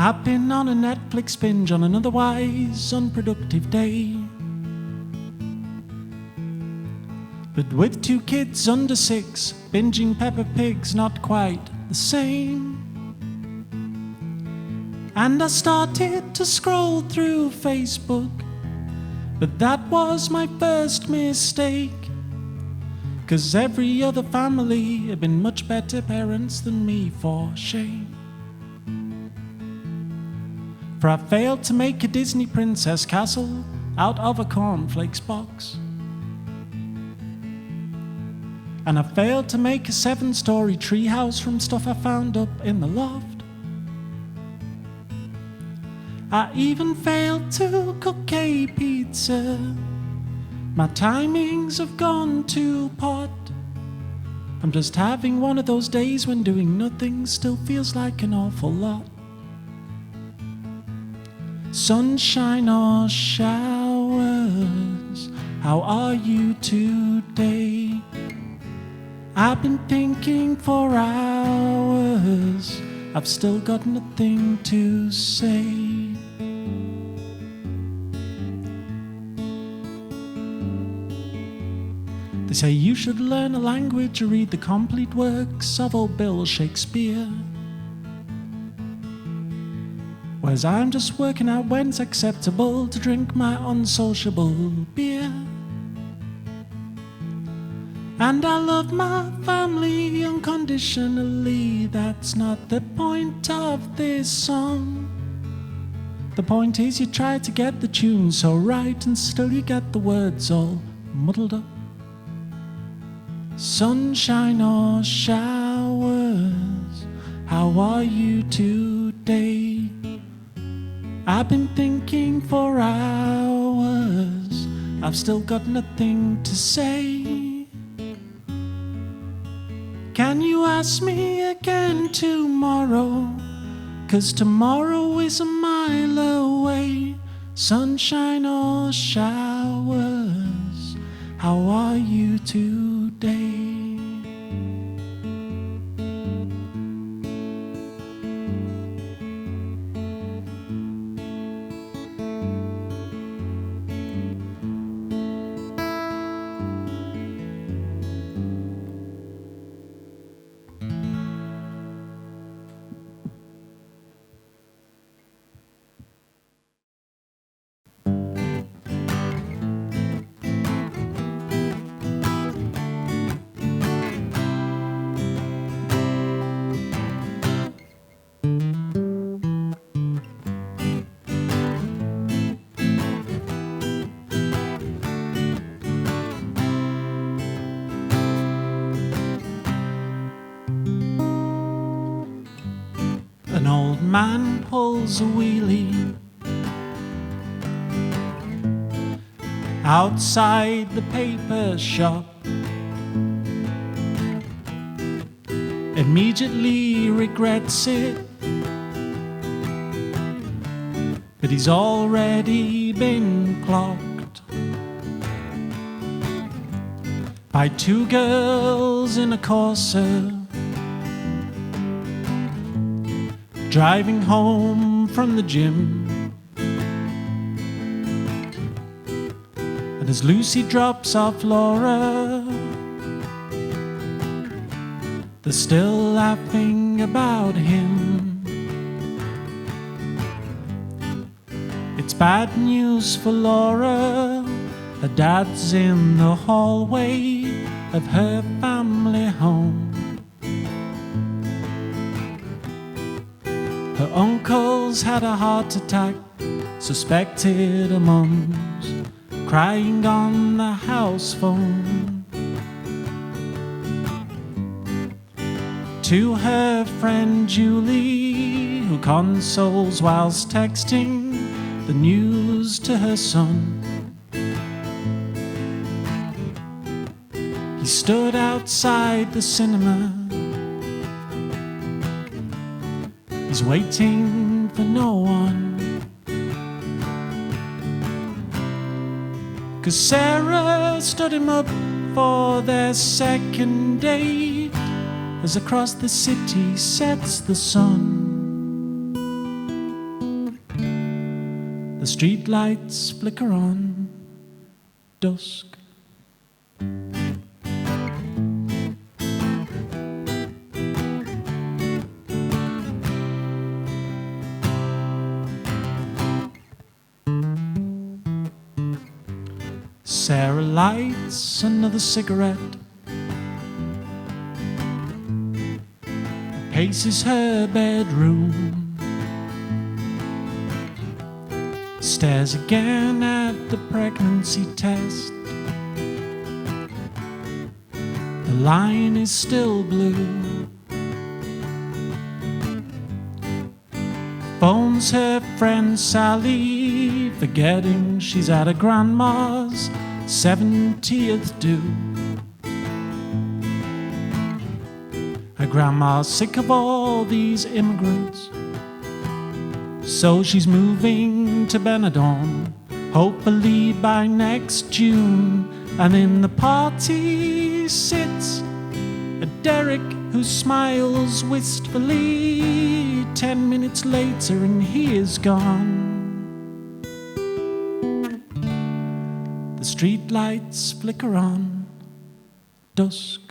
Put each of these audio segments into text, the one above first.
I've been on a Netflix binge on an otherwise unproductive day. But with 2 kids under 6, binging Peppa Pig's not quite the same. And I started to scroll through Facebook, but that was my first mistake. 'Cause every other family had been much better parents than me, for shame. For I failed to make a Disney princess castle out of a cornflakes box. And I failed to make a 7-story treehouse from stuff I found up in the loft. I even failed to cook a pizza. My timings have gone to pot. I'm just having one of those days when doing nothing still feels like an awful lot. Sunshine or showers, how are you today? I've been thinking for hours, I've still got nothing to say. They say you should learn a language or read the complete works of old Bill Shakespeare. Whereas I'm just working out when it's acceptable to drink my unsociable beer. And I love my family unconditionally. That's not the point of this song. The point is you try to get the tune so right and still you get the words all muddled up. Sunshine or showers, how are you today? I've been thinking for hours, I've still got nothing to say. Can you ask me again tomorrow? 'Cause tomorrow is a mile away. Sunshine or showers, how are you today? An old man pulls a wheelie outside the paper shop. Immediately regrets it, but he's already been clocked by 2 girls in a Corsa, driving home from the gym. And as Lucy drops off Laura, they're still laughing about him. It's bad news for Laura. Her dad's in the hallway of her family home. Her uncle's had a heart attack, suspected a mum's, crying on the house phone. To her friend Julie, who consoles whilst texting the news to her son. He stood outside the cinema. He's waiting for no one. 'Cause Sarah stood him up for their second date as across the city sets the sun. The street lights flicker on, dusk. Sarah lights another cigarette, paces her bedroom, stares again at the pregnancy test. The line is still blue. Phones her friend Sally, forgetting she's at her grandma's 70th do. Her grandma's sick of all these immigrants, so she's moving to Benidorm, hopefully by next June. And in the party sits a Derek who smiles wistfully. 10 minutes later and he is gone. The street lights flicker on, dusk.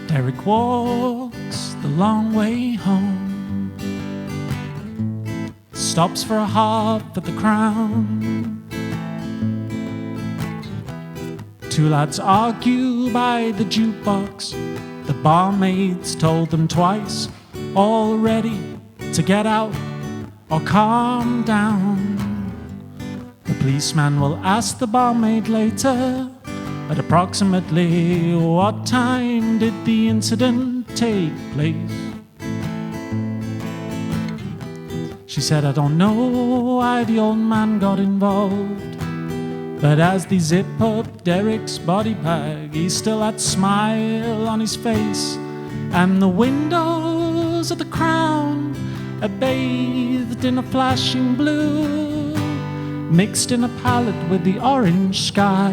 Derek walks the long way home, stops for a hop at the Crown. Two lads argue by the jukebox. The barmaids told them twice already to get out or calm down. The policeman will ask the barmaid later, at approximately what time did the incident take place? She said, I don't know why the old man got involved, but as they zip up Derek's body bag, he still had a smile on his face, and the windows of the Crown are bathed in a flashing blue, mixed in a palette with the orange sky.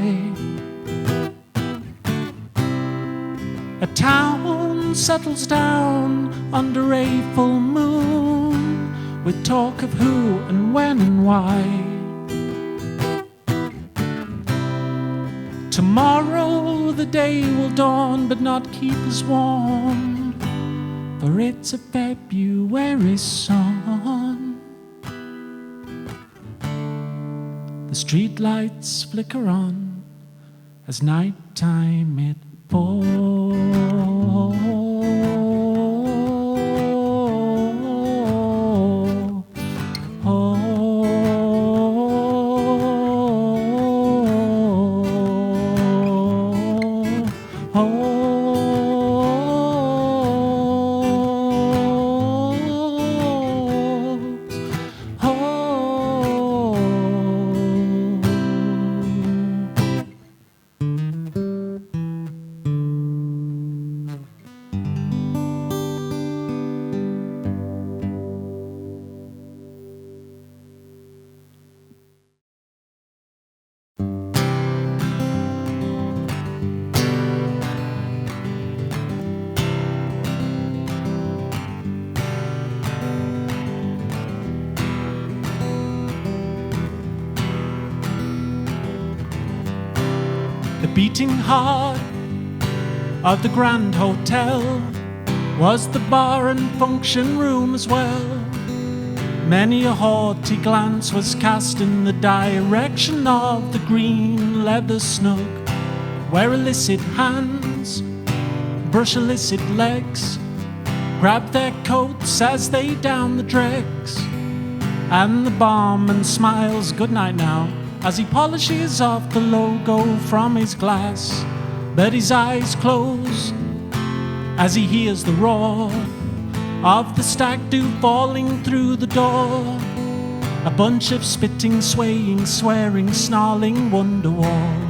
A town settles down under a full moon, with talk of who and when and why. Tomorrow the day will dawn, but not keep us warm, for it's a February sun. The street lights flicker on as nighttime it falls. The beating heart of the Grand Hotel was the bar and function room as well. Many a haughty glance was cast in the direction of the green leather snug, where illicit hands brush illicit legs, grab their coats as they down the dregs, and the barman smiles goodnight now as he polishes off the logo from his glass. But his eyes close as he hears the roar of the stag do falling through the door. A bunch of spitting, swaying, swearing, snarling Wonderwalls.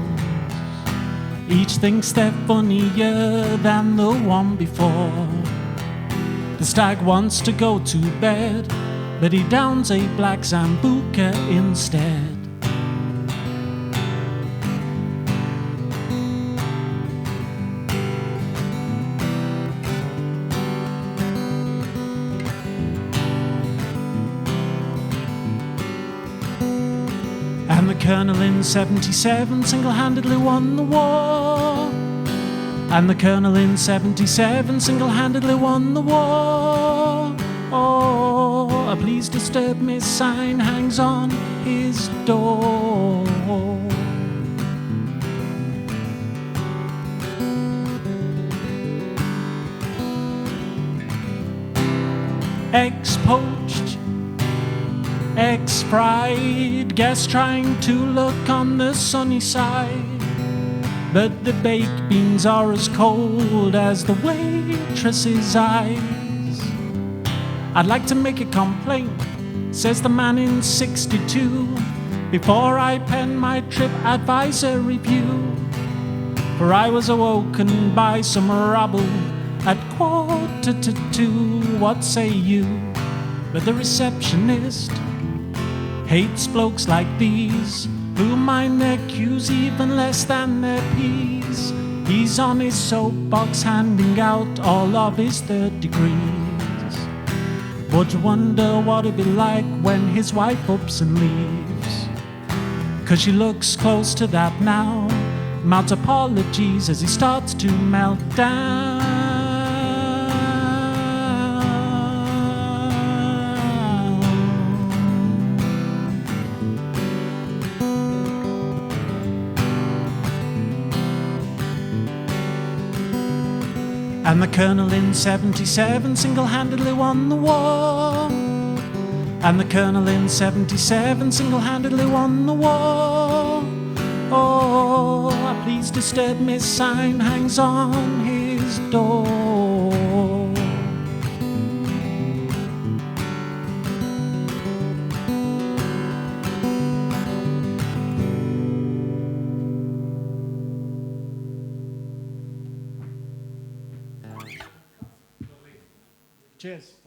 Each thinks they're funnier than the one before. The stag wants to go to bed, but he downs a black Zambuca instead. And the colonel in 77 single-handedly won the war. And the colonel in 77 single-handedly won the war. Oh, a please disturb me sign hangs on his door. Ex-poached, ex-fried, guess trying to look on the sunny side. But the baked beans are as cold as the waitress's eyes. I'd like to make a complaint, says the man in 62, before I pen my trip advisor review. For I was awoken by some rabble at 1:45. What say you? But the receptionist hates blokes like these, who mind their cues even less than their peas. He's on his soapbox handing out all of his third degrees. Would you wonder what it'd be like when his wife ups and leaves? 'Cause she looks close to that now, mouths apologies as he starts to melt down. And the colonel in 77 single-handedly won the war. And the colonel in 77 single-handedly won the war. Oh, a please disturb me sign hangs on his door. Cheers.